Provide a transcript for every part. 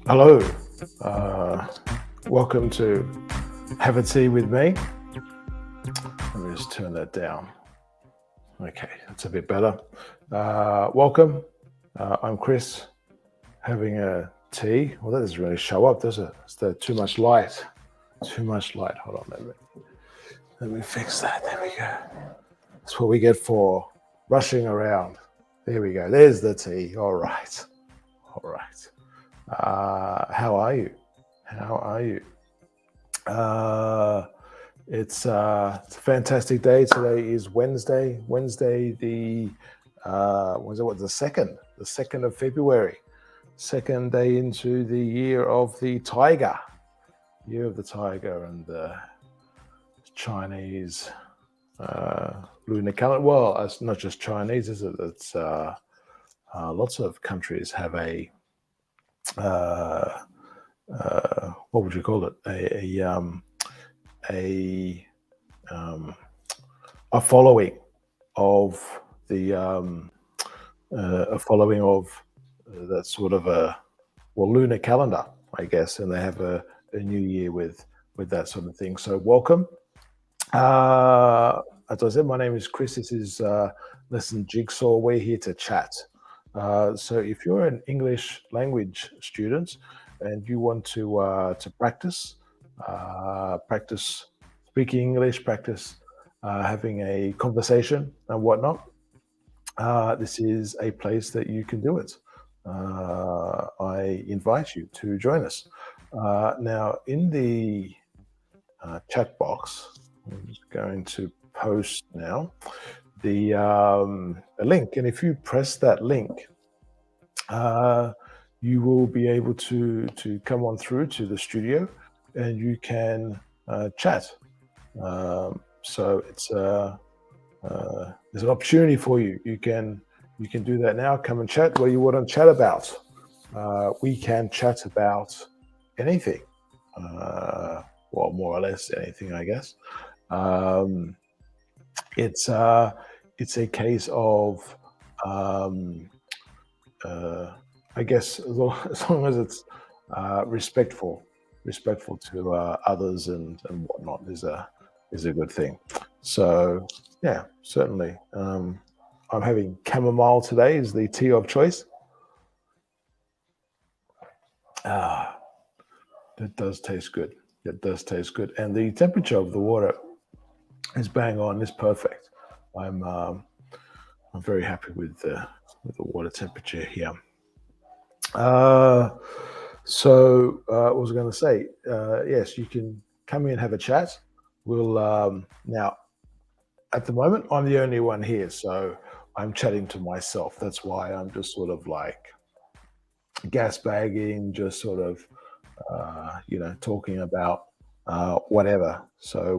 Hello, uh, welcome to Have a Tea with me. Let me just turn that down. Okay, that's a bit better. Welcome. I'm Chris, having a tea. Well, that doesn't really show up, does it? Is there too much light? Too much light. Hold on, let me fix that. There we go. That's what we get for rushing around. There we go. There's the tea. All right. All right. How are you? How are you? It's a fantastic day. Today is Wednesday. Wednesday, was it what, the second of February, second day into the year of the tiger, and the Chinese lunar calendar. Well, it's not just Chinese, is it? It's lots of countries have uh, what would you call it? A a following of the a following of that sort of lunar calendar, I guess, and they have a new year with that sort of thing. So welcome. As I said, my name is Chris. This is Lesson Jigsaw. We're here to chat. So if you're an English language student and you want to practice speaking English, practice having a conversation and whatnot, this is a place that you can do it. I invite you to join us. Now, in the chat box, I'm just going to post now a link, and if you press that link, you will be able to come on through to the studio, and you can chat. So there's an opportunity for you. You can do that now. Come and chat. What do you want to chat about? We can chat about anything. Well, more or less anything, I guess. It's a case of I guess as long as it's respectful to others and whatnot is a good thing. So yeah, certainly. I'm having chamomile today is the tea of choice. Ah, that does taste good. It does taste good, and the temperature of the water is bang on. Is perfect. I'm very happy with the water temperature here. What was I going to say? Yes, you can come in and have a chat. We'll now. At the moment, I'm the only one here, so I'm chatting to myself. That's why I'm just sort of like gas bagging, just sort of talking about whatever. So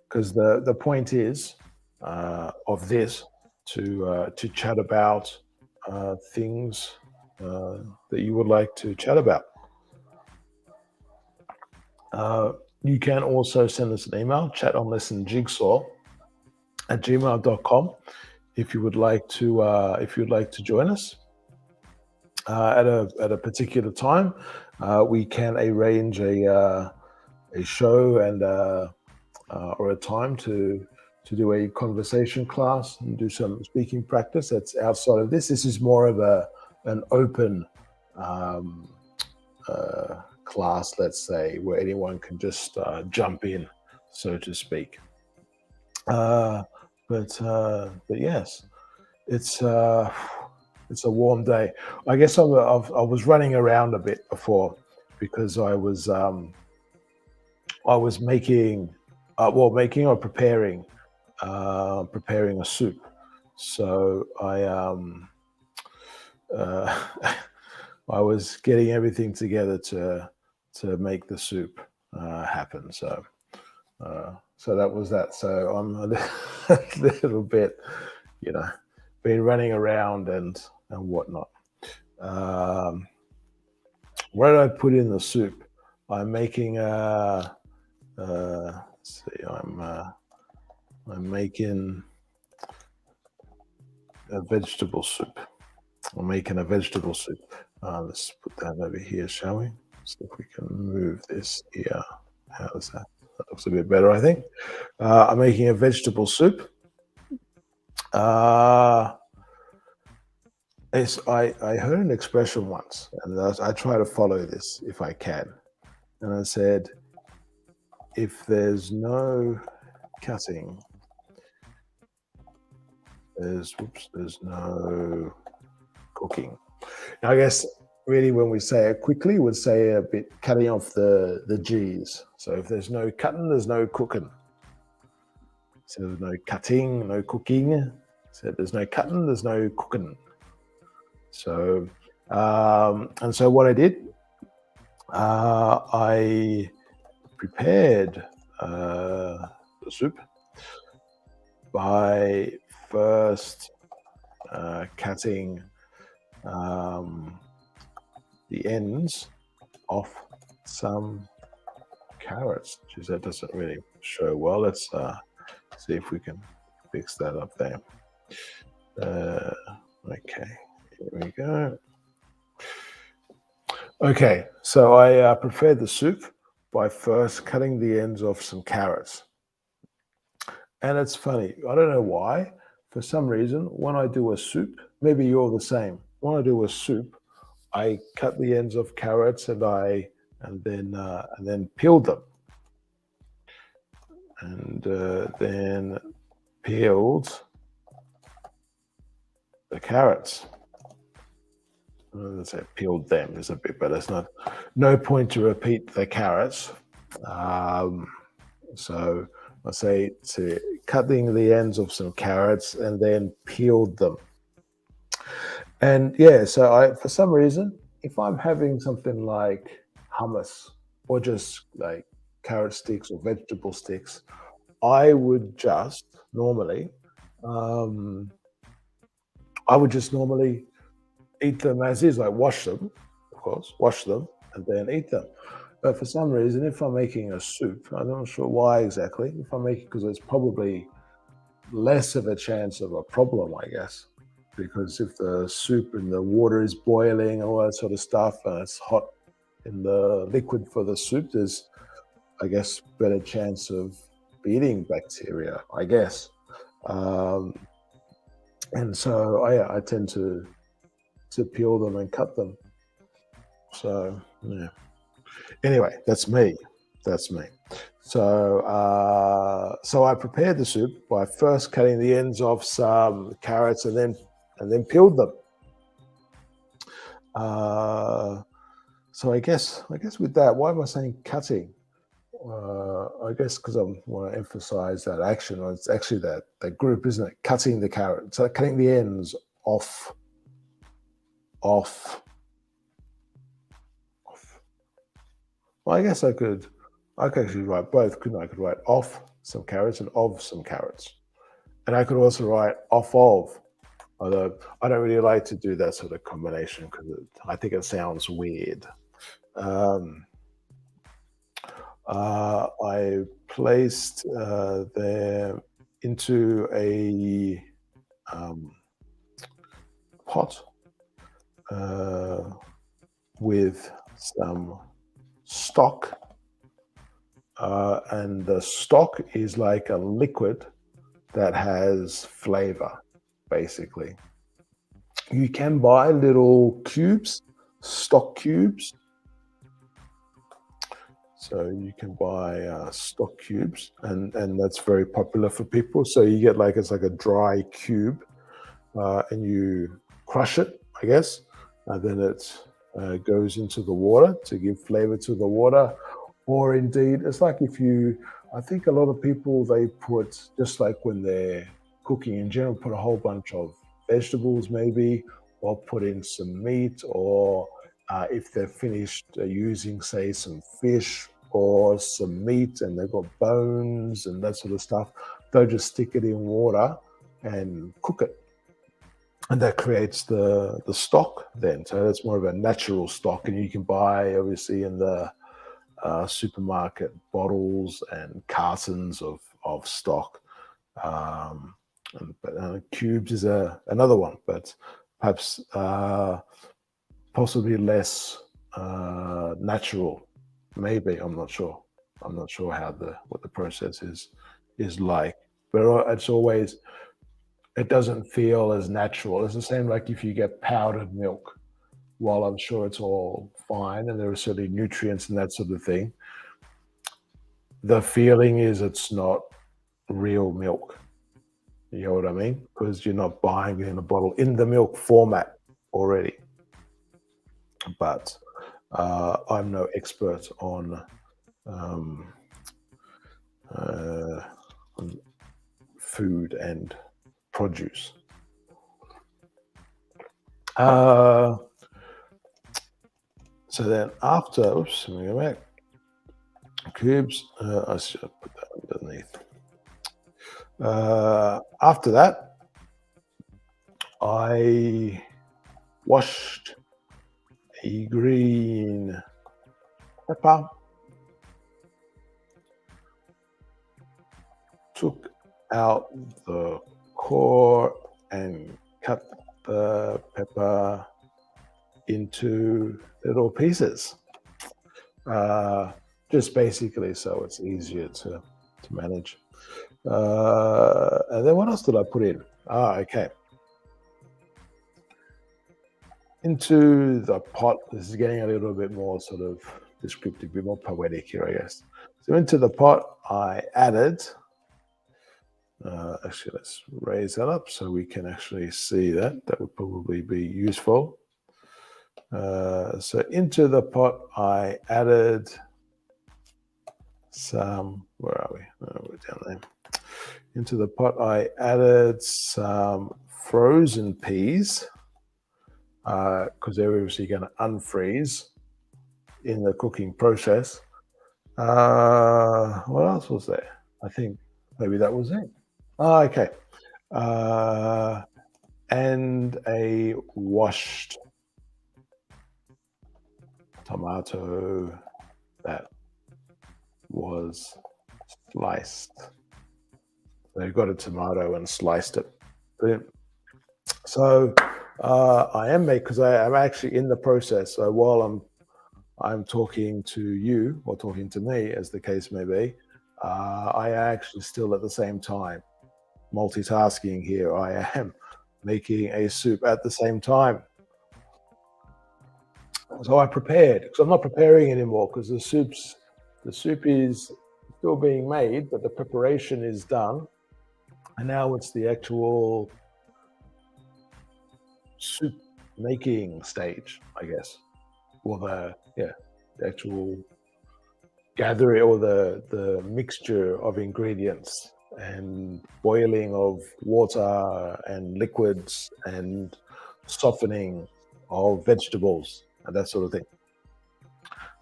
because the point is of this to chat about things that you would like to chat about. You can also send us an email, chatonlessonjigsaw@gmail.com, if you would like to join us at a particular time. We can arrange a show and or a time to do a conversation class and do some speaking practice. That's outside of this. This is more of an open class, let's say, where anyone can just jump in, so to speak. But yes, it's a warm day. I guess I was running around a bit before because I was making or preparing a soup. So I was getting everything together to make the soup happen. So that was that. So I'm a little bit, been running around and whatnot. What did I put in the soup? I'm making let's see. I'm making a vegetable soup. I'm making a vegetable soup. Let's put that over here, shall we? See if we can move this here. How's that? That looks a bit better, I think. I'm making a vegetable soup. I heard an expression once, and I try to follow this if I can. And I said, if there's no cutting, there's no cooking. Now, I guess really when we say it quickly, we'd say a bit cutting off the G's. So if there's no cutting, there's no cooking. So there's no cutting, no cooking. So there's no cutting, there's no cooking. So and so what I did, I prepared the soup by first cutting the ends off some carrots. Geez, that doesn't really show well. Let's see if we can fix that up there. Okay, here we go. Okay, so I prepared the soup by first cutting the ends off some carrots. And it's funny, I don't know why. For some reason, when I do a soup, maybe you're the same. When I do a soup, I cut the ends of carrots and then peeled them, and then peeled the carrots. Let's say peeled them is a bit better. It's no point to repeat the carrots. So I say to cutting the ends of some carrots and then peeled them. And yeah, so for some reason, if I'm having something like hummus or just like carrot sticks or vegetable sticks, I would just normally, um, eat them as is, like wash them, of course, wash them and then eat them. But for some reason, if I'm making a soup, I'm not sure why exactly. If I'm making, because there's probably less of a chance of a problem, I guess. Because if the soup and the water is boiling and all that sort of stuff, and it's hot in the liquid for the soup, there's, I guess, better chance of beating bacteria, I guess. Um, and so I tend to peel them and cut them. So yeah. Anyway, that's me. That's me. So I prepared the soup by first cutting the ends off some carrots and then peeled them. So I guess with that, why am I saying cutting? I guess because I want to emphasize that action. It's actually that group, isn't it? Cutting the carrot, so cutting the ends off. Well, I guess I could actually write both, couldn't I? I could write off some carrots and of some carrots. And I could also write off of, although I don't really like to do that sort of combination because I think it sounds weird. Um, I placed them into a pot with some stock, and the stock is like a liquid that has flavor, basically. You can buy little cubes, stock cubes. So you can buy stock cubes, and that's very popular for people. So you get it's like a dry cube, and you crush it, I guess, and then it goes into the water to give flavor to the water. Or indeed, it's like I think a lot of people, they put, just like when they're cooking in general, put a whole bunch of vegetables maybe, or put in some meat, or if they're finished using, say, some fish or some meat and they've got bones and that sort of stuff, they'll just stick it in water and cook it. And that creates the stock then. So that's more of a natural stock, and you can buy, obviously, in the supermarket, bottles and cartons of stock. But cubes is another one. But perhaps possibly less natural. Maybe, I'm not sure. I'm not sure what the process is like, but it's always, it doesn't feel as natural. It's the same like if you get powdered milk. While I'm sure it's all fine and there are certainly nutrients and that sort of thing, the feeling is it's not real milk. You know what I mean? Because you're not buying it in a bottle in the milk format already. But I'm no expert um, uh, on food and produce. So then after, oops, let me go back. Cubes, I should have put that underneath. After that, I washed a green pepper, took out the core and cut the pepper into little pieces. Just basically so it's easier to manage. And then what else did I put in? Okay. Into the pot, this is getting a little bit more sort of descriptive, a bit more poetic here, I guess. So into the pot, I added, actually, let's raise that up so we can actually see that. That would probably be useful. So into the pot, I added some, where are we? Oh, we're down there. Into the pot, I added some frozen peas because they're obviously going to unfreeze in the cooking process. What else was there? I think maybe that was it. Okay. And a washed tomato that was sliced. So you got a tomato and sliced it. Brilliant. So I am because I am actually in the process. So while I'm talking to you or talking to me, as the case may be, I actually still at the same time multitasking here. I am making a soup at the same time. So I prepared because I'm not preparing anymore because the soup is still being made, but the preparation is done. And now it's the actual soup making stage, I guess. Or the actual gathering or the mixture of ingredients and boiling of water and liquids and softening of vegetables and that sort of thing.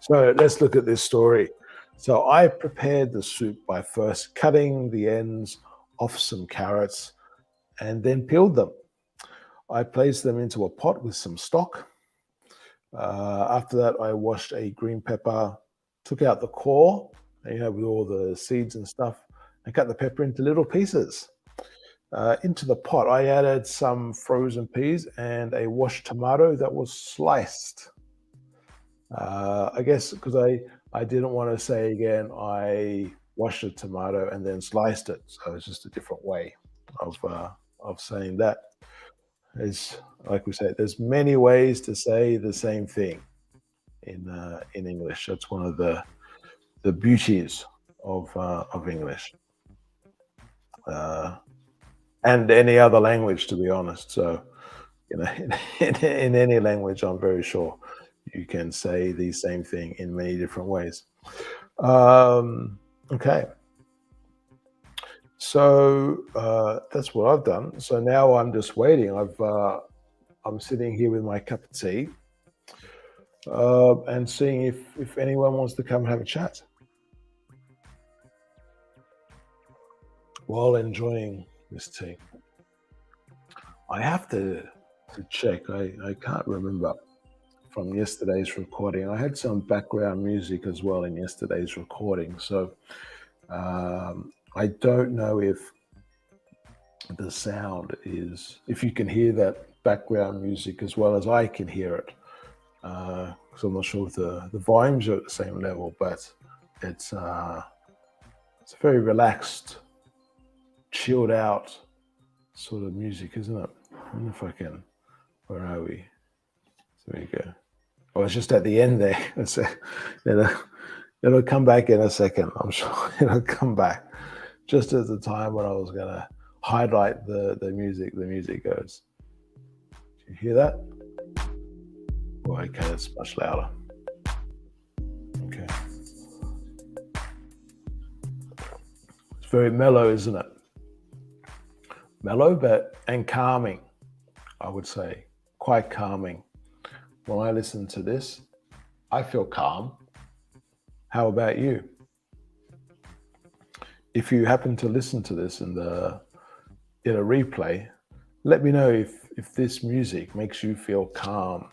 So let's look at this story. So I prepared the soup by first cutting the ends off some carrots and then peeled them. I placed them into a pot with some stock. After that, I washed a green pepper, took out the core, with all the seeds and stuff, and cut the pepper into little pieces. Into the pot, I added some frozen peas and a washed tomato that was sliced. I guess because I didn't want to say again, I washed a tomato and then sliced it. So it's just a different way of saying that. Is like we said, there's many ways to say the same thing in English. That's one of the beauties of English and any other language, to be honest. So in any language, I'm very sure you can say the same thing in many different ways. Okay. So that's what I've done. So now I'm just waiting. I'm sitting here with my cup of tea and seeing if anyone wants to come and have a chat while enjoying this tea. I have to check. I can't remember from yesterday's recording. I had some background music as well in yesterday's recording. So I don't know if the sound is, if you can hear that background music as well as I can hear it. Because I'm not sure if the volumes are at the same level, but it's a very relaxed, chilled out sort of music, isn't it? I wonder if I can. Where are we? There you go. Oh, it's just at the end there. It'll come back in a second. I'm sure it'll come back. Just at the time when I was gonna highlight the music goes. Do you hear that? Oh, okay, it's much louder. Okay. It's very mellow, isn't it? Mellow, and calming, I would say. Quite calming. When I listen to this, I feel calm. How about you? If you happen to listen to this in a replay, let me know if this music makes you feel calm.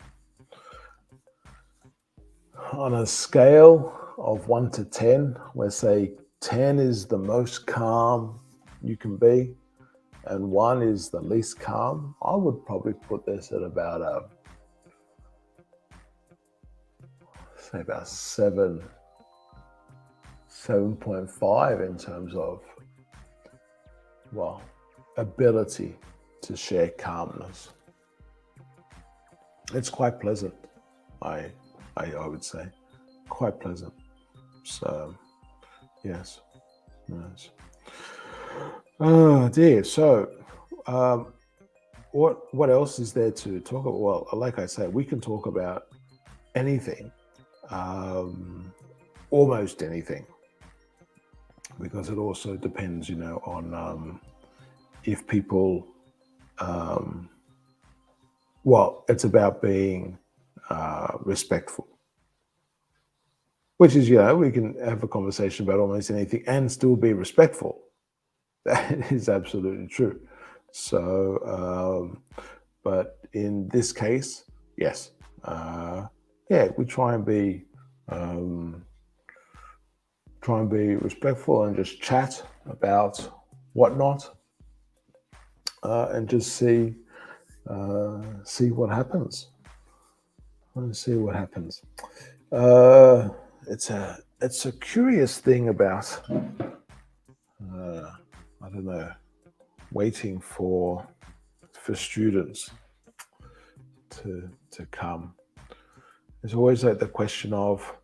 On a scale of 1 to 10, where say 10 is the most calm you can be, and 1 is the least calm, I would probably put this at about say about 7.5 in terms of, well, ability to share calmness. It's quite pleasant, I would say, quite pleasant. So, yes. Oh dear. So, what else is there to talk about? Well, like I said, we can talk about anything, almost anything, because it also depends, on if people. Well, it's about being respectful, which is, we can have a conversation about almost anything and still be respectful. That is absolutely true. So, but in this case, yes, we try and be respectful and just chat about whatnot, and just see what happens. See what happens. It's a curious thing about I don't know, waiting for students to come. There's always like the question of,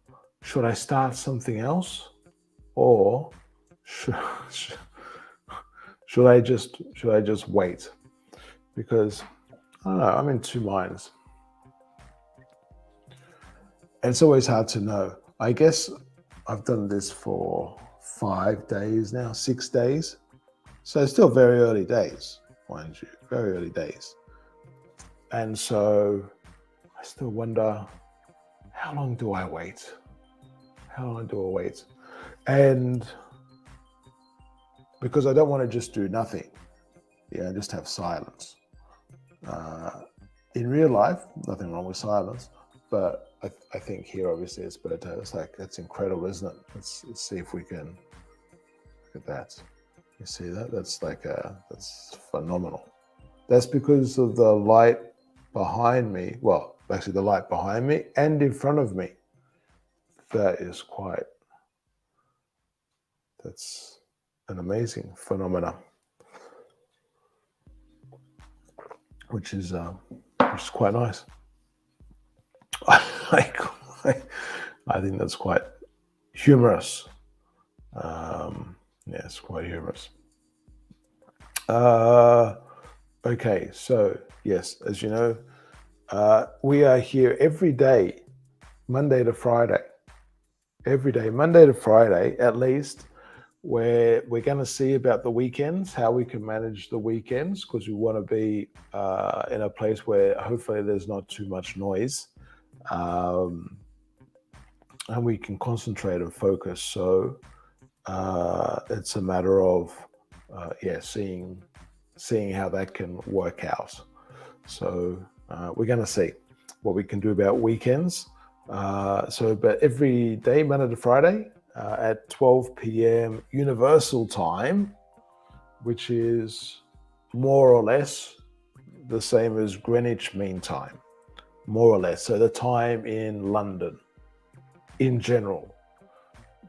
should I start something else, or should I just wait? Because I don't know, I'm in two minds. And it's always hard to know. I guess I've done this for 5 days now, 6 days. So it's still very early days, mind you, very early days. And so I still wonder, how long do I wait? How long do I wait? And because I don't want to just do nothing, just have silence. In real life, nothing wrong with silence, but I think here, obviously, it's better. It's like, that's incredible, isn't it? Let's see if we can look at that. You see that? That's that's phenomenal. That's because of the light behind me. Well, actually, the light behind me and in front of me. That's an amazing phenomena, which is quite nice. I think that's quite humorous. It's quite humorous. Okay, so yes, as you know, we are here every day, Monday to Friday. Every day, Monday to Friday, at least, where we're going to see about the weekends, how we can manage the weekends, because we want to be in a place where hopefully there's not too much noise, and we can concentrate and focus. So it's a matter of seeing how that can work out. So we're going to see what we can do about weekends. But every day, Monday to Friday, at 12 p.m. Universal Time, which is more or less the same as Greenwich Mean Time, more or less. So the time in London in general.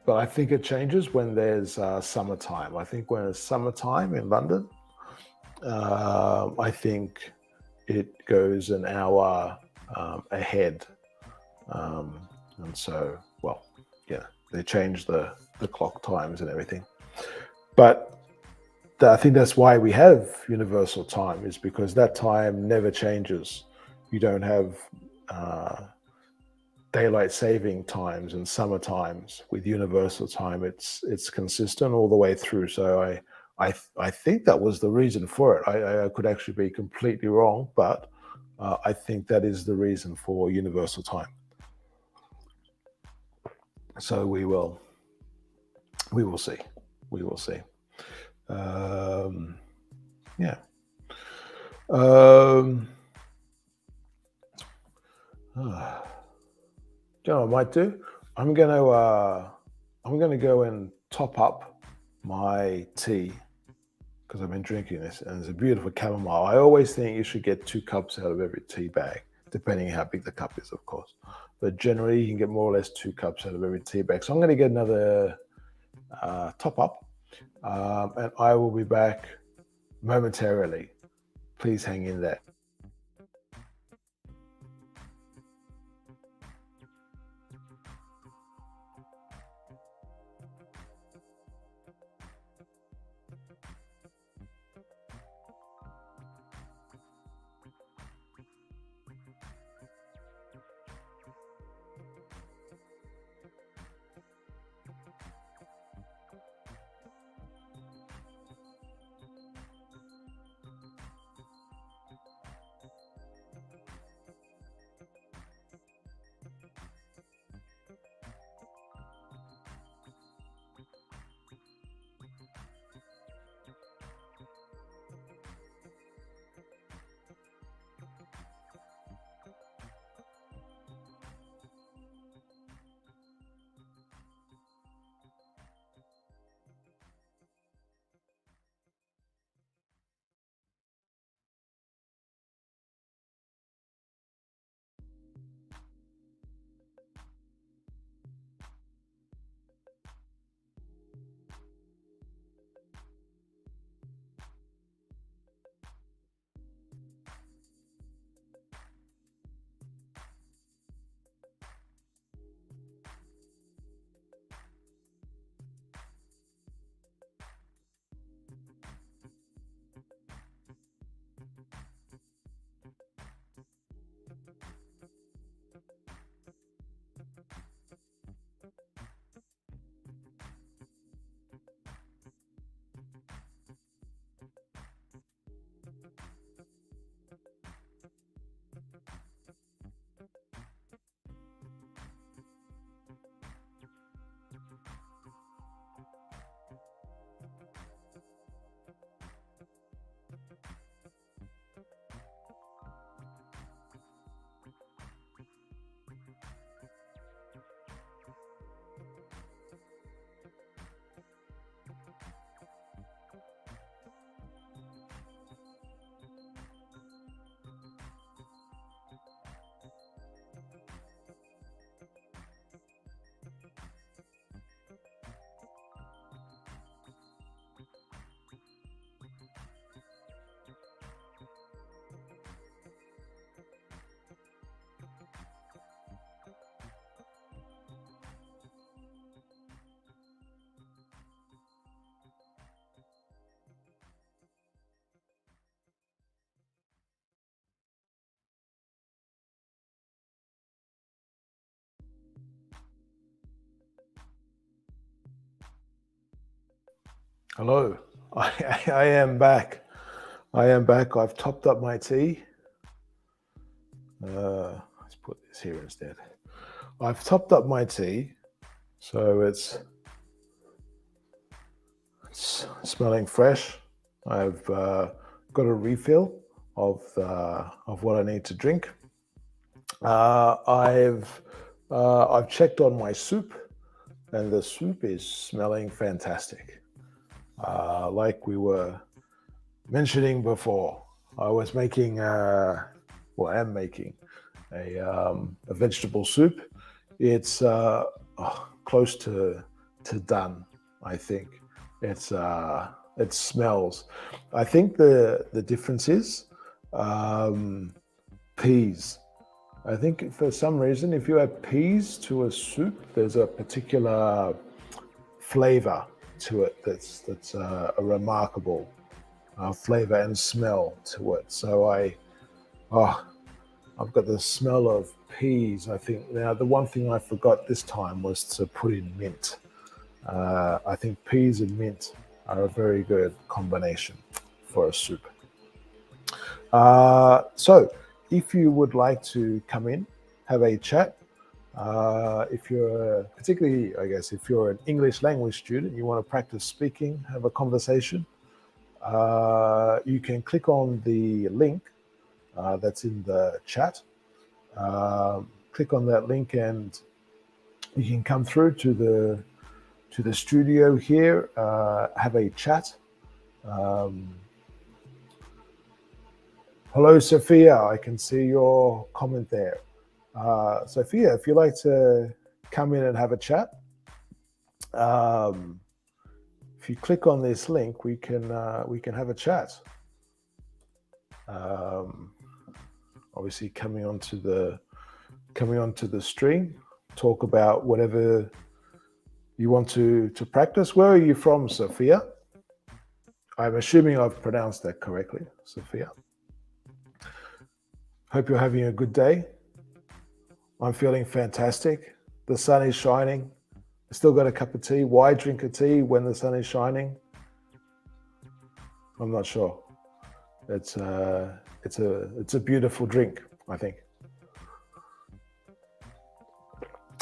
But I think it changes when there's summertime. I think when it's summertime in London, I think it goes an hour ahead. And so, well, yeah, they change the clock times and everything. But I think that's why we have universal time, is because that time never changes. You don't have daylight saving times and summer times. With universal time, it's consistent all the way through. So I think that was the reason for it. I could actually be completely wrong, but I think that is the reason for universal time. So we will see. We will see. Yeah. You know what I might do? I'm gonna go and top up my tea, because I've been drinking this, and it's a beautiful chamomile. I always think you should get 2 cups out of every tea bag, depending on how big the cup is, of course. But generally, you can get more or less 2 cups out of every tea bag. So I'm going to get another top up, and I will be back momentarily. Please hang in there. Hello, I am back. I am back. I've topped up my tea. Let's put this here instead. I've topped up my tea, so it's smelling fresh. I've got a refill of what I need to drink. I've checked on my soup, and the soup is smelling fantastic. Like we were mentioning before, I was making, I am making a vegetable soup. It's close to done, I think. It's it smells. I think the difference is um, peas. I think for some reason, if you add peas to a soup, there's a particular flavor to it that's a remarkable flavor and smell to it. So oh, I've got the smell of peas. I think now the one thing I forgot this time was to put in mint. I think peas and mint are a very good combination for a soup. So if you would like to come in, have a chat, if you're particularly, I guess, if you're an English language student, you want to practice speaking, have a conversation, you can click on the link that's in the chat. Click on that link and you can come through to the studio here, have a chat. Hello, Sophia. I can see your comment there. Sophia, if you'd like to come in and have a chat, if you click on this link, we can have a chat. Obviously, coming onto the stream, talk about whatever you want to practice. Where are you from, Sophia? I'm assuming I've pronounced that correctly, Sophia. Hope you're having a good day. I'm feeling fantastic. The sun is shining. I still got a cup of tea. Why drink a tea when the sun is shining? I'm not sure. It's a beautiful drink, I think.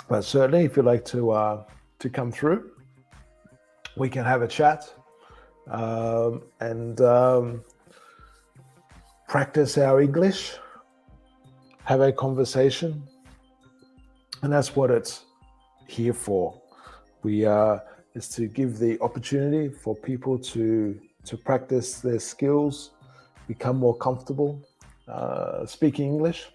But certainly, if you'd like to come through, we can have a chat and practice our English, have a conversation, and that's what it's here for. Is to give the opportunity for people to practice their skills, become more comfortable speaking English.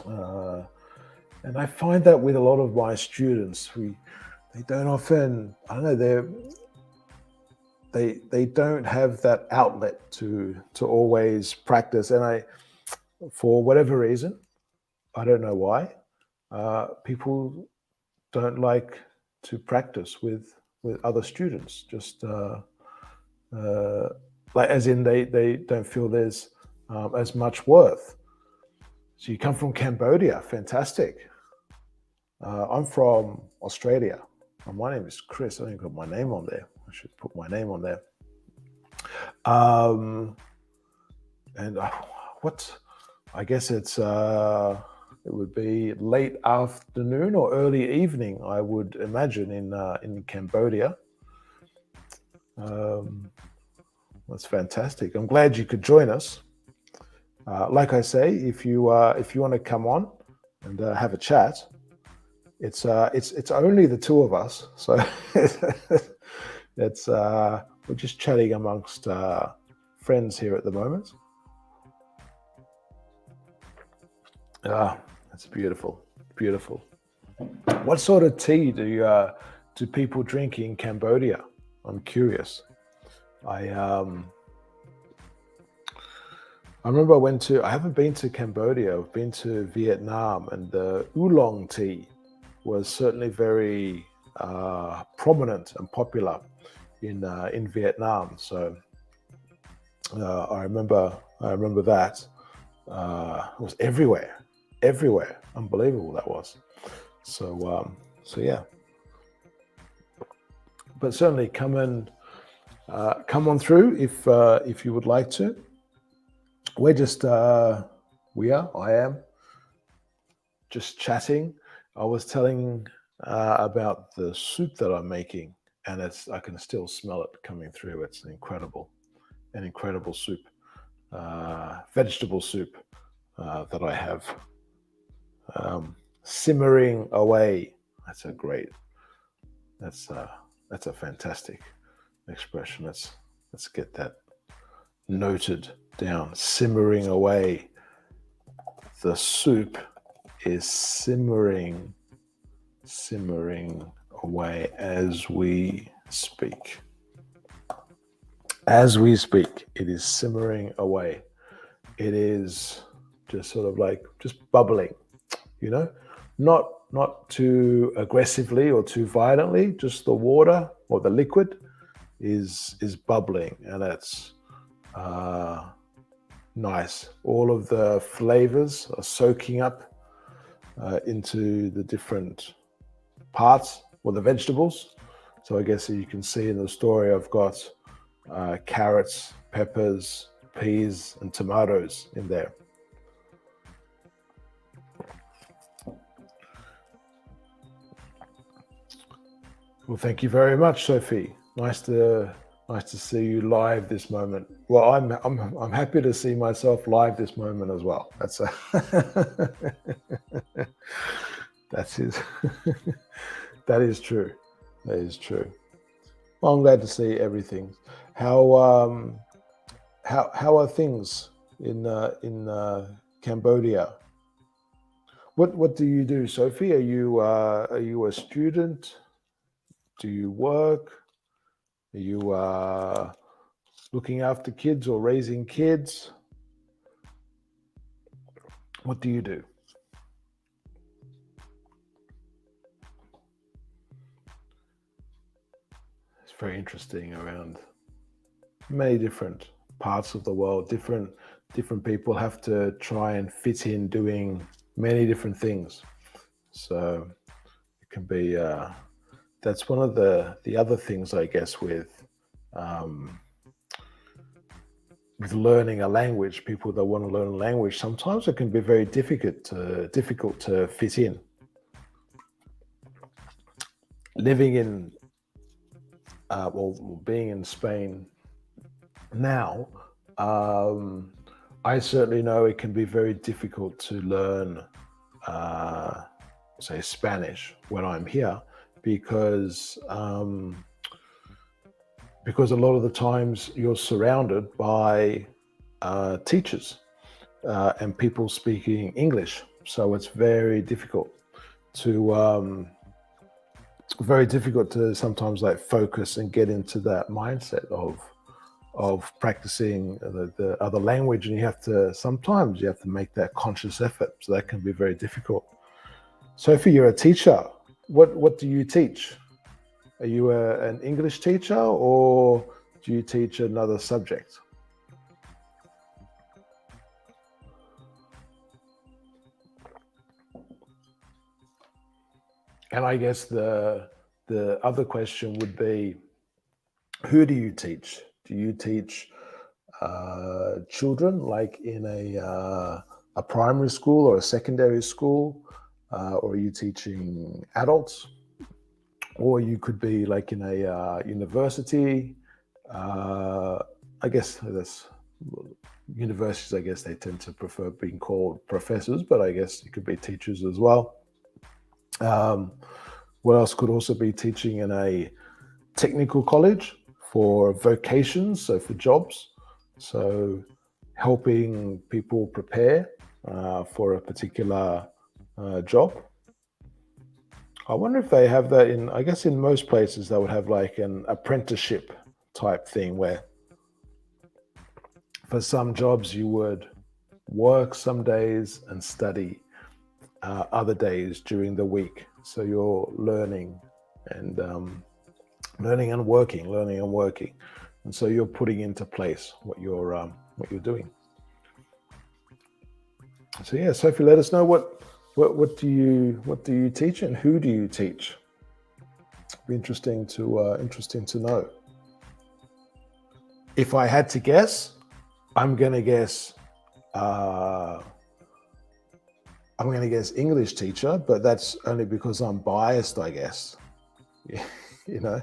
And I find that with a lot of my students, they don't often, I don't know, they don't have that outlet to always practice. And for whatever reason, I don't know why, people don't like to practice with other students. Just like as in they don't feel there's as much worth. So you come from Cambodia, fantastic. I'm from Australia. My name is Chris. I don't even got my name on there. I should put my name on there. And I guess it would be late afternoon or early evening, I would imagine, in Cambodia. That's fantastic. I'm glad you could join us. Like I say, if you want to come on and have a chat, it's only the two of us, so we're just chatting amongst friends here at the moment. That's beautiful, beautiful. What sort of tea do people drink in Cambodia? I'm curious. I remember I haven't been to Cambodia, I've been to Vietnam, and the oolong tea was certainly very prominent and popular in Vietnam. So I remember that. It was everywhere. Unbelievable that was. So yeah. But certainly come on through if you would like to. We're just I am just chatting. I was telling about the soup that I'm making, and I can still smell it coming through. It's an incredible soup, vegetable soup that I have simmering away. That's a fantastic expression. Let's get that noted down, simmering away. The soup is simmering away as we speak. As we speak, it is simmering away. It is just sort of like just bubbling, you know, not too aggressively or too violently, just the water or the liquid is bubbling, and it's nice. All of the flavors are soaking up into the different parts or the vegetables. So I guess you can see in the story I've got carrots, peppers, peas, and tomatoes in there. Well, thank you very much, Sophie. Nice to see you live this moment. Well, I'm happy to see myself live this moment as well. That's that is true. That is true. Well, I'm glad to see everything. How are things in Cambodia? What do you do, Sophie? Are you a student? Do you work? Are you looking after kids or raising kids? What do you do? It's very interesting around many different parts of the world. Different people have to try and fit in doing many different things. So it can be that's one of the other things, I guess, with learning a language. People that want to learn a language, sometimes it can be very difficult to fit in. Living in being in Spain now, I certainly know it can be very difficult to learn, say, Spanish when I'm here, because a lot of the times you're surrounded by teachers and people speaking English, so it's very difficult to sometimes like focus and get into that mindset of practicing the other language, and you have to make that conscious effort, so that can be very difficult. Sophie, you're a teacher. What do you teach? Are you an English teacher, or do you teach another subject? And I guess the other question would be, who do you teach? Do you teach children, like in a primary school or a secondary school, or are you teaching adults? Or you could be like in a university. I guess universities, I guess they tend to prefer being called professors, but I guess you could be teachers as well. What else could also be teaching in a technical college for vocations, so for jobs, so helping people prepare for a particular job. I wonder if they have that I guess in most places they would have like an apprenticeship type thing, where for some jobs you would work some days and study other days during the week. So you're learning and working. And so you're putting into place what you're doing. So yeah, Sophie, let us know what do you teach and who do you teach? Be interesting to know. If I had to guess, I'm gonna guess English teacher, but that's only because I'm biased, I guess. You know,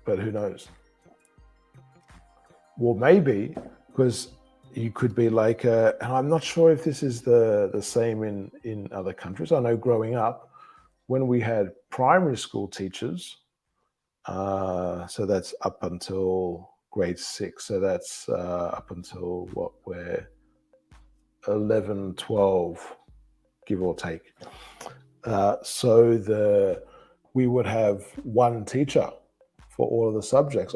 but who knows? Well, maybe because you could be like, and I'm not sure if this is the same in other countries. I know growing up, when we had primary school teachers, So that's up until grade 6. So that's up until what we're 11, 12, give or take. So we would have one teacher for all of the subjects.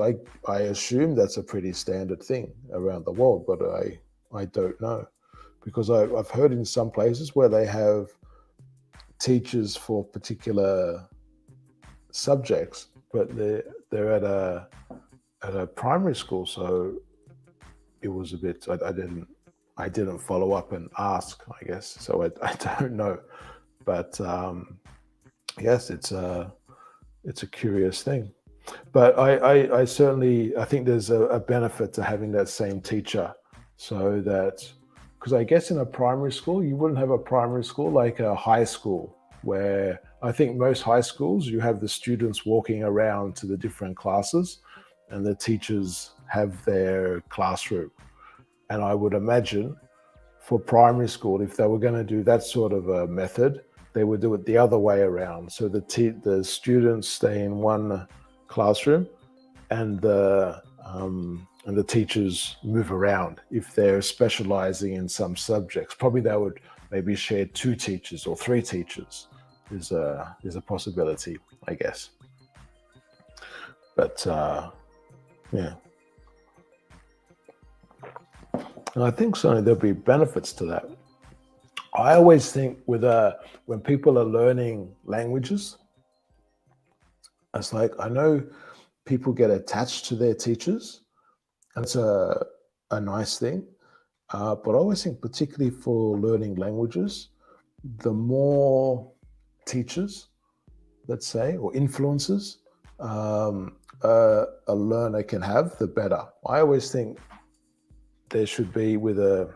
I assume that's a pretty standard thing around the world, but I don't know, because I've heard in some places where they have teachers for particular subjects, but they're at a primary school, so it was a bit. I didn't follow up and ask, I guess, so I don't know, but yes, it's a curious thing. But I certainly, I think there's a benefit to having that same teacher, so that, because I guess in a primary school, you wouldn't have a primary school like a high school, where I think most high schools, you have the students walking around to the different classes and the teachers have their classroom. And I would imagine for primary school, if they were going to do that sort of a method, they would do it the other way around. So the students stay in one classroom, and the teachers move around. If they're specializing in some subjects, probably they would maybe share 2 teachers or 3 teachers. Is a possibility, I guess. But yeah, and I think certainly there'll be benefits to that. I always think with when people are learning languages, it's like, I know people get attached to their teachers, and it's a nice thing. But I always think, particularly for learning languages, the more teachers, let's say, or influences a learner can have, the better. I always think there should be, with a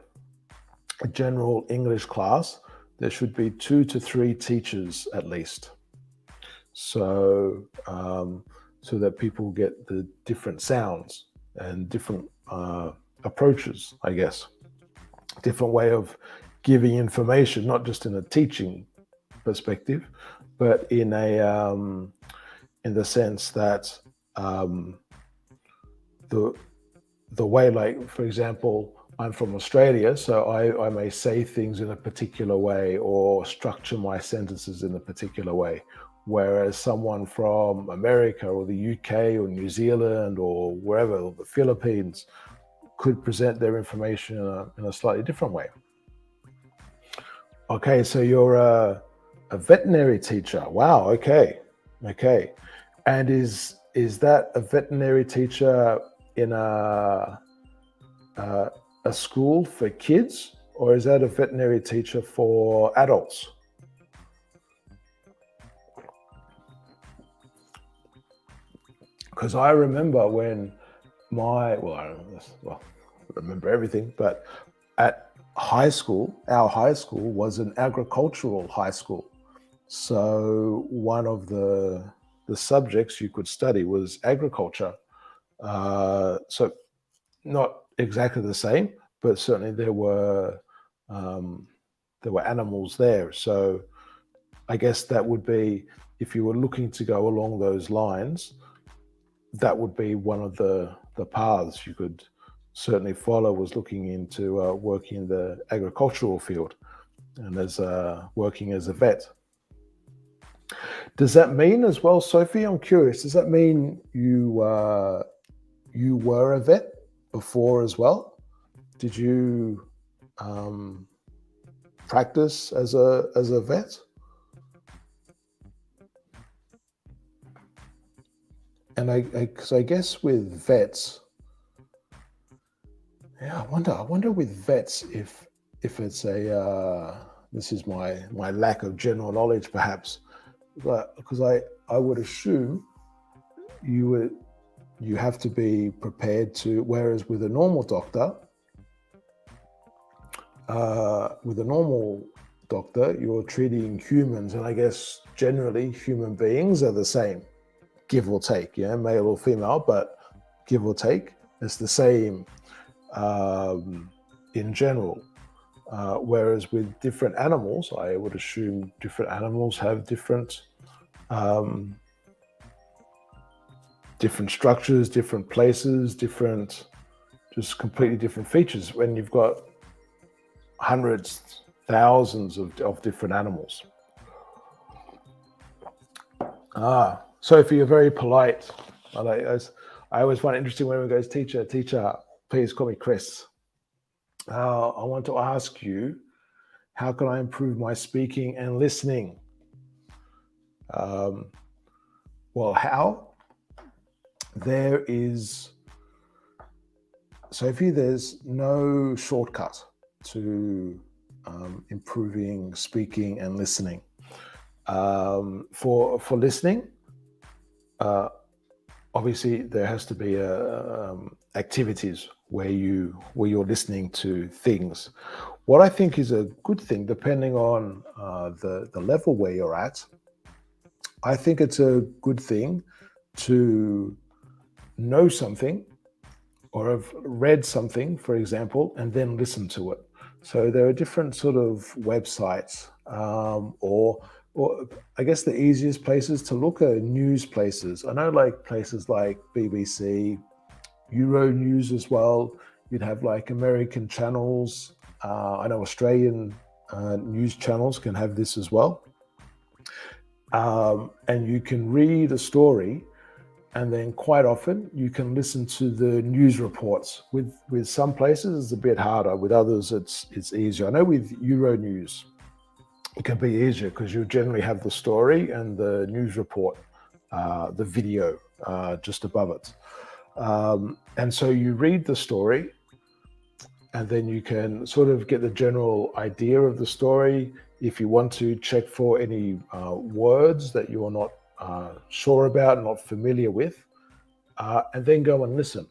general English class, there should be 2 to 3 teachers at least. So so that people get the different sounds and different approaches, I guess. Different way of giving information, not just in a teaching perspective, but in the sense that the way, like, for example, I'm from Australia, so I may say things in a particular way or structure my sentences in a particular way, whereas someone from America or the UK or New Zealand or wherever, or the Philippines, could present their information in a slightly different way. Okay, so you're a veterinary teacher. Wow. Okay. And is that a veterinary teacher in a school for kids, or is that a veterinary teacher for adults? Because I remember when I remember everything, but at high school, our high school was an agricultural high school. So one of the subjects you could study was agriculture. So not exactly the same, but certainly there were animals there. So I guess that would be, if you were looking to go along those lines, that would be one of the paths you could certainly follow, was looking into working in the agricultural field and as working as a vet. Does that mean as well, Sophie, I'm curious, does that mean you were a vet before as well? Did you practice as a vet? And I guess with vets, yeah, I wonder with vets if it's a this is my lack of general knowledge perhaps, but because I would assume you have to be prepared to, whereas with a normal doctor, you're treating humans, and I guess generally human beings are the same, give or take, yeah, male or female, but give or take, it's the same in general. Whereas with different animals, I would assume different animals have different different structures, different places, just completely different features when you've got hundreds, thousands of different animals. So if you're very polite, I always find it interesting when everyone goes, teacher, please call me Chris. I want to ask you, how can I improve my speaking and listening? Well, how? There's no shortcut to improving speaking and listening. For listening, obviously there has to be activities where you're listening to things. What I think is a good thing, depending on the level where you're at, I think it's a good thing to know something or have read something, for example, and then listen to it. So there are different sort of websites, or I guess the easiest places to look are news places. I know like places like BBC, Euro News as well. You'd have like American channels. I know Australian news channels can have this as well. And you can read a story, and then quite often you can listen to the news reports. With some places it's a bit harder, with others it's easier. I know with Euro News it can be easier because you generally have the story and the news report, the video just above it. And so you read the story, and then you can sort of get the general idea of the story. If you want to check for any words that you're not sure about, not familiar with, and then go and listen.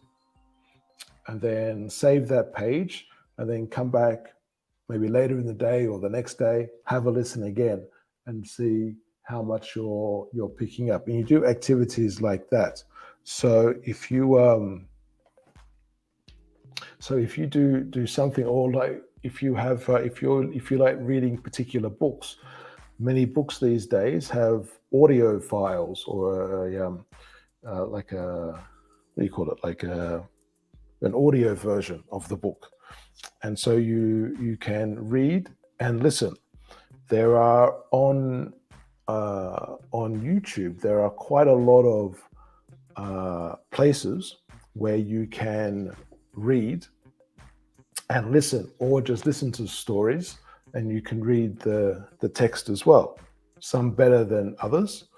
And then save that page, and then come back maybe later in the day or the next day, have a listen again and see how much you're picking up. And you do activities like that. So if you do something, or like if you like reading particular books, many books these days have audio files, or like a, what do you call it, like an audio version of the book. And so you can read and listen. There are on YouTube, there are quite a lot of places where you can read and listen, or just listen to stories, and you can read the text as well. Some better than others.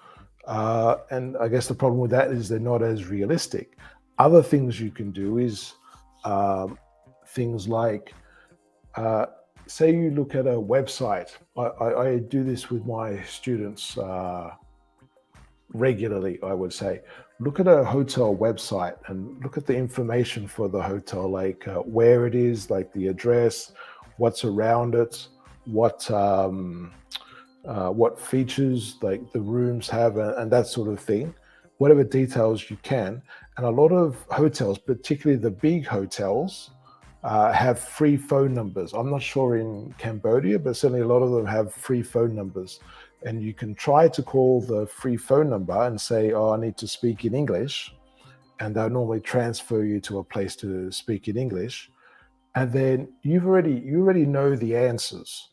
And I guess the problem with that is they're not as realistic. Other things you can do is things like, say you look at a website. I do this with my students regularly, I would say. Look at a hotel website and look at the information for the hotel, like where it is, like the address, what's around it, what features like the rooms have, and that sort of thing. Whatever details you can. And a lot of hotels, particularly the big hotels, have free phone numbers. I'm not sure in Cambodia, but certainly a lot of them have free phone numbers. And you can try to call the free phone number and say, oh, I need to speak in English. And they'll normally transfer you to a place to speak in English. And then you already know the answers.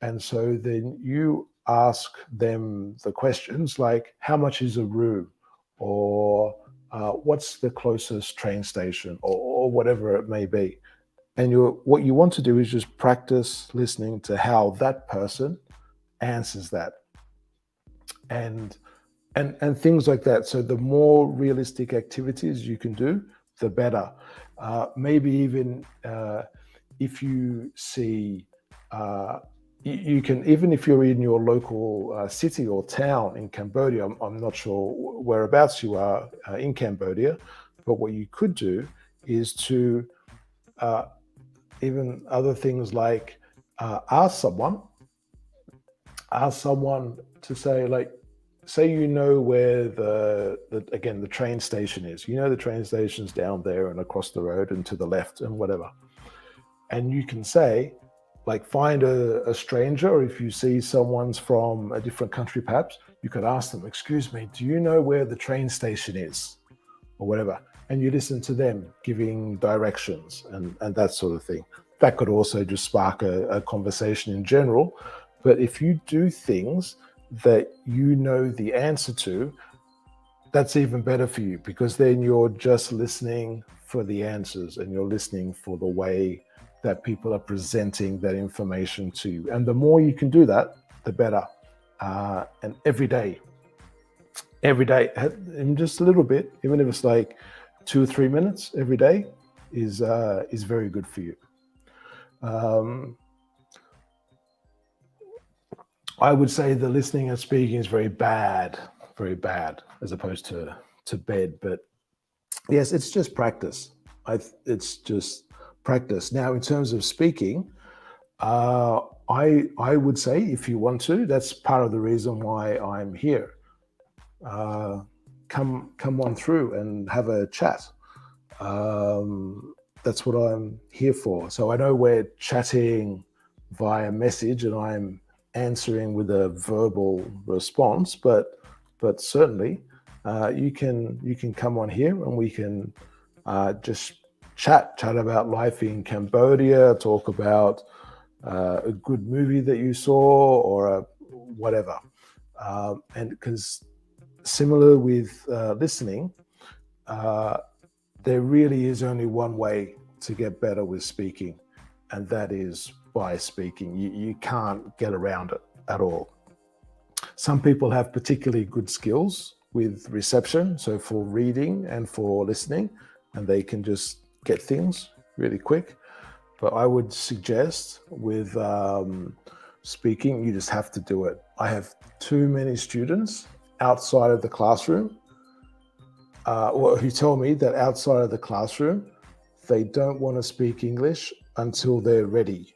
And so then you ask them the questions like, how much is a room? Or what's the closest train station, or whatever it may be. And what you want to do is just practice listening to how that person answers that, and things like that. So the more realistic activities you can do, the better. Maybe even if you see, you can, even if you're in your local city or town in Cambodia, I'm not sure whereabouts you are in Cambodia, but what you could do is to even other things like ask someone to say, like, say you know where the train station is. You know the train station's down there and across the road and to the left and whatever. And you can say, like, find a stranger, or if you see someone's from a different country, perhaps, you could ask them, excuse me, do you know where the train station is? or whatever, and you listen to them giving directions and that sort of thing. That could also just spark a conversation in general. But if you do things that you know the answer to, that's even better for you, because then you're just listening for the answers and you're listening for the way that people are presenting that information to you. And the more you can do that, the better. And every day, and just a little bit, even if it's like 2 or 3 minutes every day, is very good for you. I would say the listening and speaking is very bad, as opposed to bed. But yes, it's just practice. It's just practice. Now, in terms of speaking, I would say, if you want to, that's part of the reason why I'm here. Come on through and have a chat. That's what I'm here for. So I know we're chatting via message and I'm answering with a verbal response, but certainly you can come on here and we can just chat about life in Cambodia, talk about a good movie that you saw or whatever. And because similar with listening, there really is only one way to get better with speaking, and that is by speaking. You can't get around it at all. Some people have particularly good skills with reception, so for reading and for listening, and they can just get things really quick. But I would suggest with speaking, you just have to do it. I have too many students outside of the classroom who tell me that outside of the classroom, they don't want to speak English until they're ready.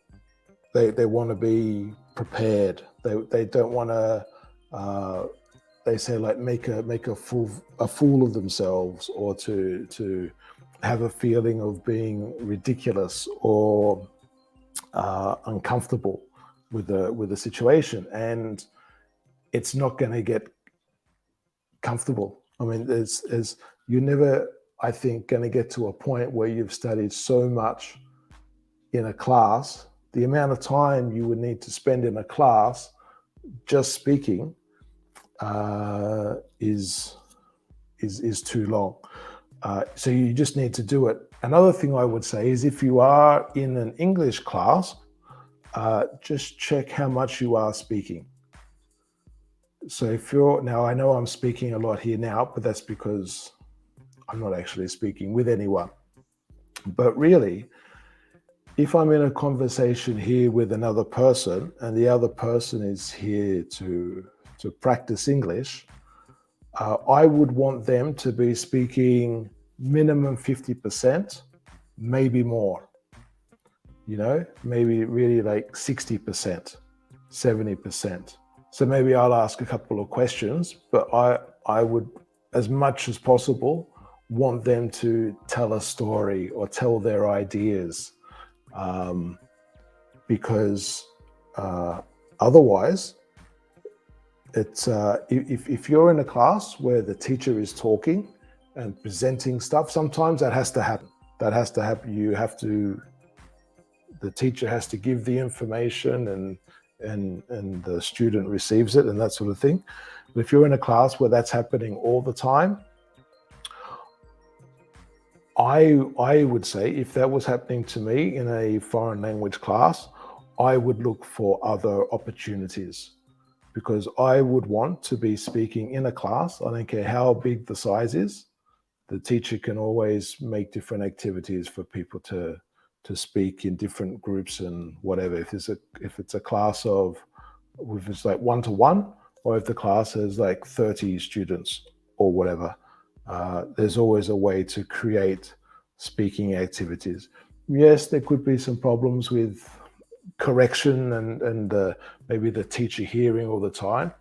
They want to be prepared. They don't want to. They say like make a fool of themselves, or to have a feeling of being ridiculous or uncomfortable with the situation, and it's not going to get comfortable. I mean, you're never, I think, going to get to a point where you've studied so much in a class. The amount of time you would need to spend in a class just speaking is too long. So you just need to do it. Another thing I would say is, if you are in an English class, just check how much you are speaking. So if now I know I'm speaking a lot here now, but that's because I'm not actually speaking with anyone. But really, if I'm in a conversation here with another person and the other person is here to practice English, I would want them to be speaking minimum 50%, maybe more. Maybe really like 60%, 70%. So maybe I'll ask a couple of questions, but I would, as much as possible, want them to tell a story or tell their ideas, because otherwise, it's if you're in a class where the teacher is talking and presenting stuff, sometimes that has to happen. The teacher has to give the information and the student receives it and that sort of thing. But if you're in a class where that's happening all the time, I would say, if that was happening to me in a foreign language class, I would look for other opportunities, because I would want to be speaking in a class. I don't care how big the size is. The teacher can always make different activities for people to speak in different groups and whatever. If it's a class of, if it's like 1-to-1, or if the class has like 30 students or whatever, there's always a way to create speaking activities. Yes, there could be some problems with correction and maybe the teacher hearing all the time,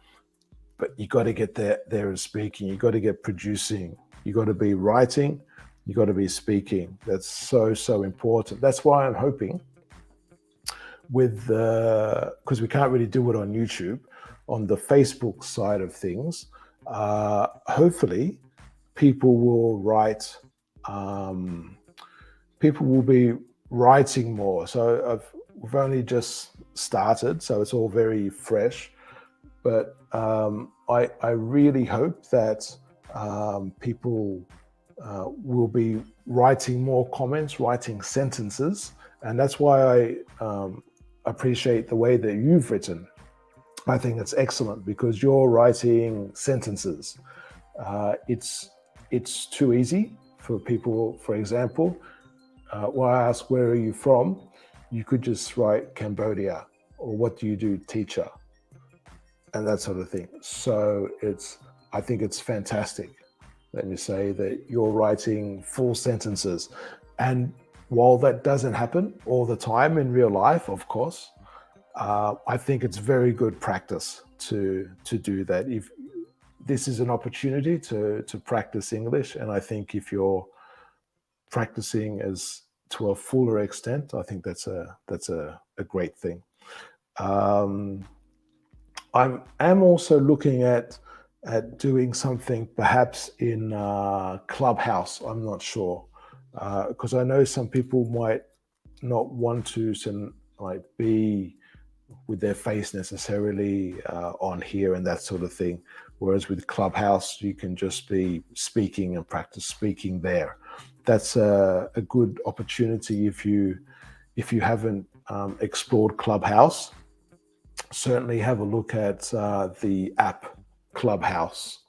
but you got to get there and speaking. You got to get producing. You got to be writing. You got to be speaking. That's so important. That's why I'm hoping, because we can't really do it on YouTube, on the Facebook side of things, hopefully people will people will be writing more. So we've only just started, so it's all very fresh. But I really hope that people will be writing more comments, writing sentences, and that's why I appreciate the way that you've written. I think it's excellent because you're writing sentences. It's too easy for people. For example, when I ask where are you from, you could just write Cambodia or what do you do, teacher, and that sort of thing. So I think it's fantastic. Let me say that you're writing full sentences, and while that doesn't happen all the time in real life, of course, I think it's very good practice to do that. If this is an opportunity to practice English, and I think if you're practicing as to a fuller extent, I think that's a great thing. I am also looking at doing something perhaps in Clubhouse. I'm not sure because I know some people might not want to like be with their face necessarily on here and that sort of thing. Whereas with Clubhouse, you can just be speaking and practice speaking there. That's a good opportunity if you haven't explored Clubhouse. Certainly have a look at the app Clubhouse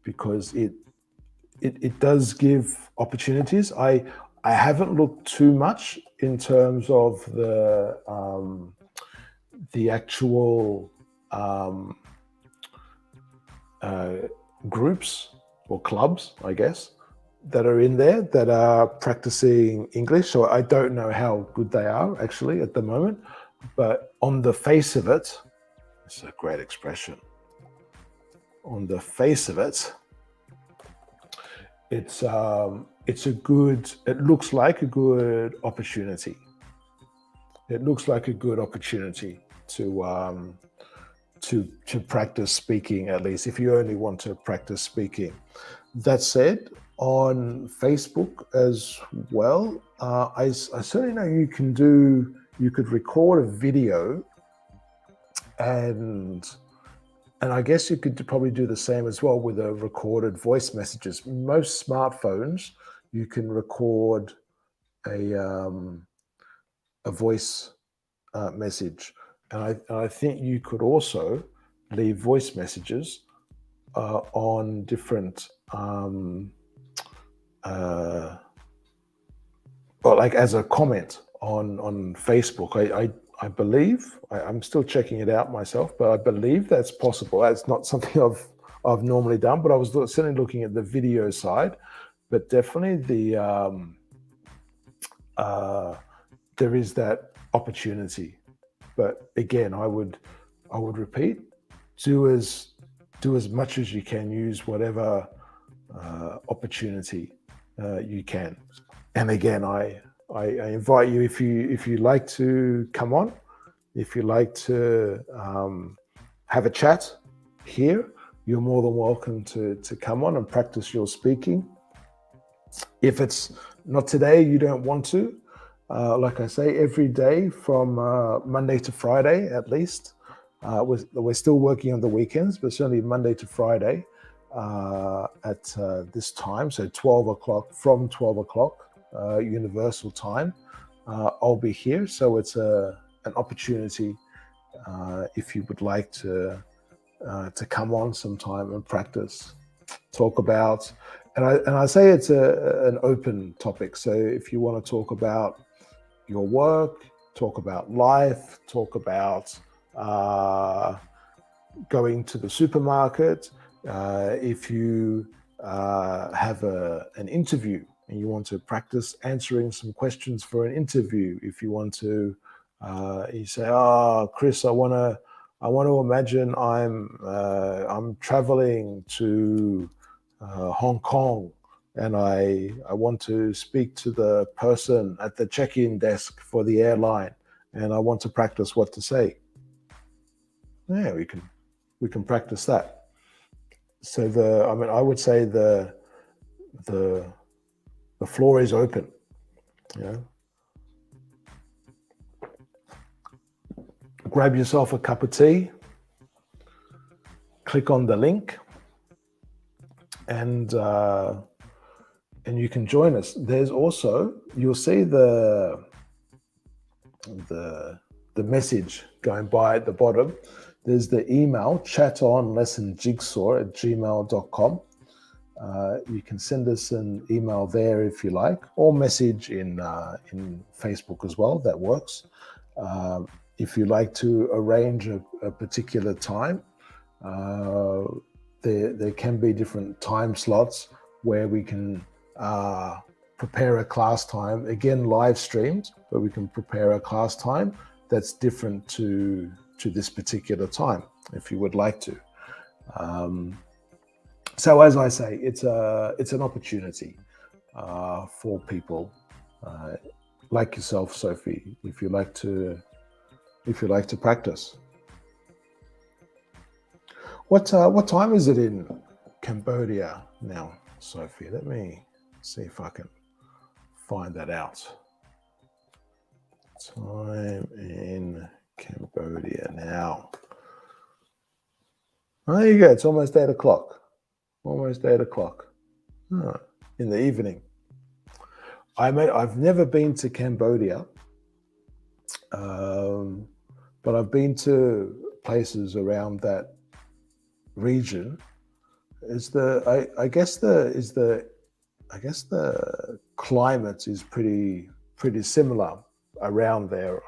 because it does give opportunities. I haven't looked too much in terms of the actual groups or clubs, I guess, that are in there that are practicing English. So I don't know how good they are actually at the moment, but on the face of it, it's a great expression. On the face of it, it's a good. It looks like a good opportunity. It looks like a good opportunity to practice speaking, at least if you only want to practice speaking. That said, on Facebook as well, I certainly know you could record a video and I guess you could probably do the same as well with a recorded voice messages. Most smartphones, you can record a voice message. And I think you could also leave voice messages on different, well, like as a comment on Facebook. I believe, I'm still checking it out myself, but I believe that's possible. That's not something I've normally done, but I was certainly looking at the video side. But definitely there is that opportunity. But again, I would repeat, do as much as you can. Use whatever opportunity you can. And again, I invite you, if you like to come on, if you like to have a chat here, you're more than welcome to come on and practice your speaking. If it's not today, you don't want to, like I say, every day from Monday to Friday at least. We're still working on the weekends, but certainly Monday to Friday at this time, so 12 o'clock, from 12 o'clock Universal Time, I'll be here. So it's an opportunity if you would like to come on sometime and practice, talk about, and I say it's an open topic. So if you want to talk about your work, talk about life, talk about going to the supermarket, if you have an interview and you want to practice answering some questions for an interview, if you want to, you say, "Oh, Chris, I want to imagine I'm traveling to Hong Kong, and I want to speak to the person at the check-in desk for the airline, and I want to practice what to say." Yeah, we can practice that. So I would say the floor is open. You know, grab yourself a cup of tea, click on the link, and you can join us. There's also, you'll see the message going by at the bottom. There's the email, chatonlessonjigsaw@gmail.com. You can send us an email there if you like, or message in Facebook as well. That works. If you like to arrange a particular time, there can be different time slots where we can prepare a class time, again live streamed, but we can prepare a class time that's different to this particular time if you would like to. So as I say, it's an opportunity for people like yourself, Sophie, if you like to practice. What time is it in Cambodia now, Sophie? Let me see if I can find that out. Time in Cambodia now. Oh, there you go. It's almost 8 o'clock. Almost 8 o'clock. Oh, in the evening. I've never been to Cambodia, but I've been to places around that region. I guess the climate is pretty similar around there.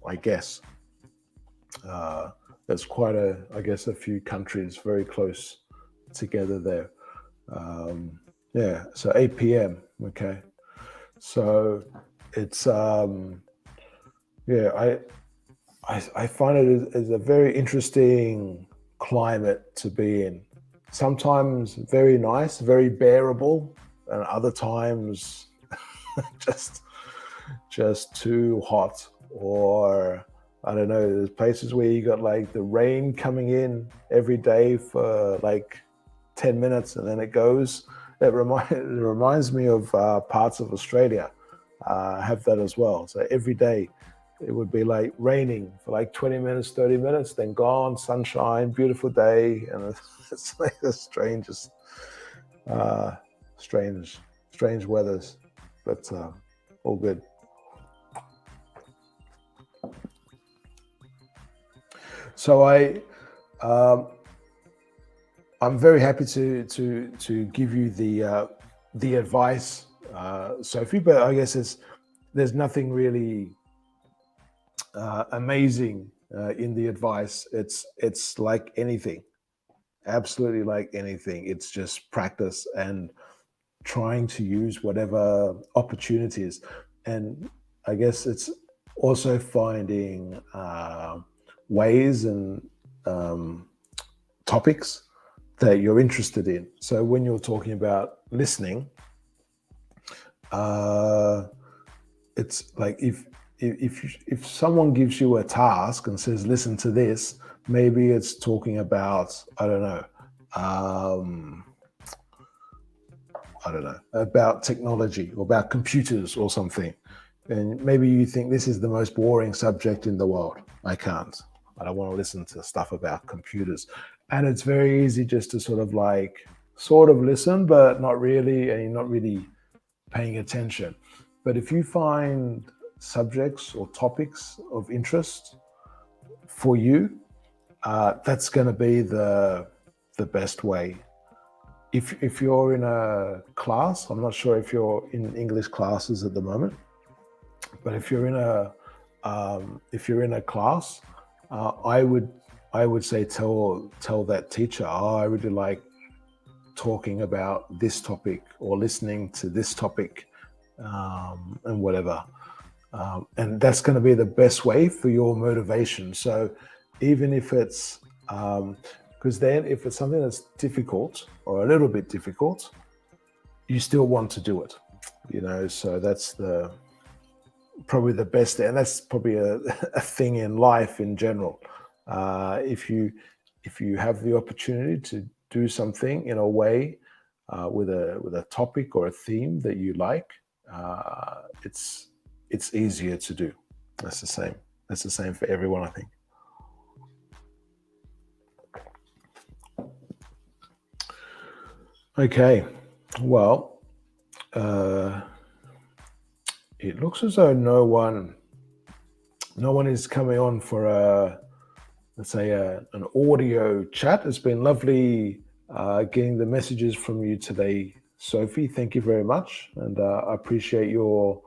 I guess there's quite a few countries very close together there. Yeah, so 8 p.m. Okay, so it's yeah, I find it as a very interesting climate to be in. Sometimes very nice, very bearable, and other times just too hot. Or I don't know, there's places where you got like the rain coming in every day for like 10 minutes and then it goes. It reminds me of parts of Australia have that as well. So every day it would be like raining for like 20 minutes, 30 minutes, then gone, sunshine, beautiful day. And it's like the strangest, strange weathers, but all good. So I'm very happy to give you the advice, Sophie. But I guess there's nothing really amazing in the advice. It's like anything, absolutely like anything. It's just practice and trying to use whatever opportunities. And I guess it's also finding ways and topics that you're interested in. So when you're talking about listening, it's like if someone gives you a task and says, listen to this, maybe it's talking about, I don't know, about technology or about computers or something. And maybe you think this is the most boring subject in the world. I don't want to listen to stuff about computers. And it's very easy just to sort of listen, but not really, and you're not really paying attention. But if you find subjects or topics of interest for you, that's going to be the best way. If you're in a class, I'm not sure if you're in English classes at the moment, but if you're in a class, I would say tell that teacher, I really like talking about this topic or listening to this topic, and whatever. And that's going to be the best way for your motivation. So even if it's, because then if it's something that's difficult or a little bit difficult, you still want to do it, so that's probably the best, and that's probably a thing in life in general. If you have the opportunity to do something in a way with a topic or a theme that you like, it's easier to do. That's the same. That's the same for everyone, I think. Okay, well, it looks as though no one is coming on for let's say an audio chat. It's been lovely getting the messages from you today, Sophie. Thank you very much, and I appreciate your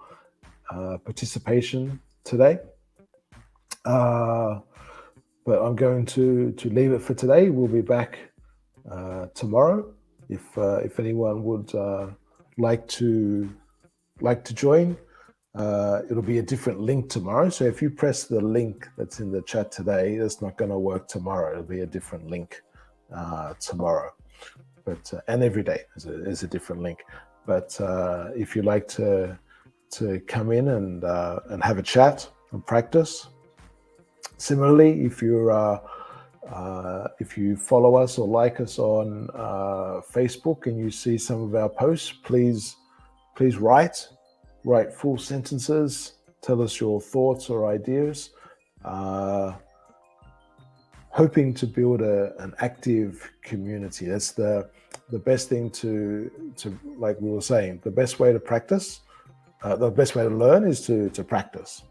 participation today. But I'm going to leave it for today. We'll be back tomorrow. If anyone would like to join, it'll be a different link tomorrow. So if you press the link that's in the chat today, that's not going to work tomorrow. It'll be a different link tomorrow. But and every day is a different link. But if you like to come in and have a chat and practice. Similarly, if you follow us or like us on Facebook and you see some of our posts, please write full sentences. Tell us your thoughts or ideas. Hoping to build an active community. That's the best thing to like we were saying. The best way to practice, the best way to learn is to practice.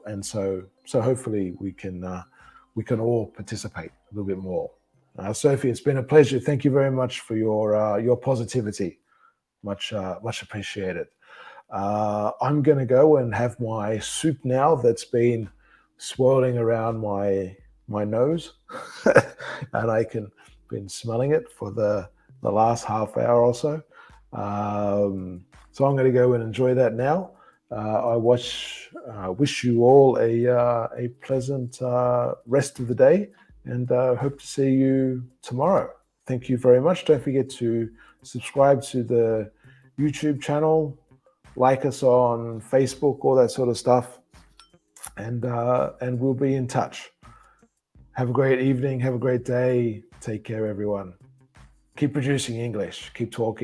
And so hopefully we can all participate a little bit more. Sophie, it's been a pleasure. Thank you very much for your positivity. Much appreciated. I'm going to go and have my soup now that's been swirling around my nose, and I been smelling it for the last half hour or so. So I'm going to go and enjoy that now. I wish you all a pleasant rest of the day, and hope to see you tomorrow. Thank you very much. Don't forget to subscribe to the YouTube channel, like us on Facebook, all that sort of stuff, and we'll be in touch. Have a great evening. Have a great day. Take care, everyone. Keep producing English. Keep talking.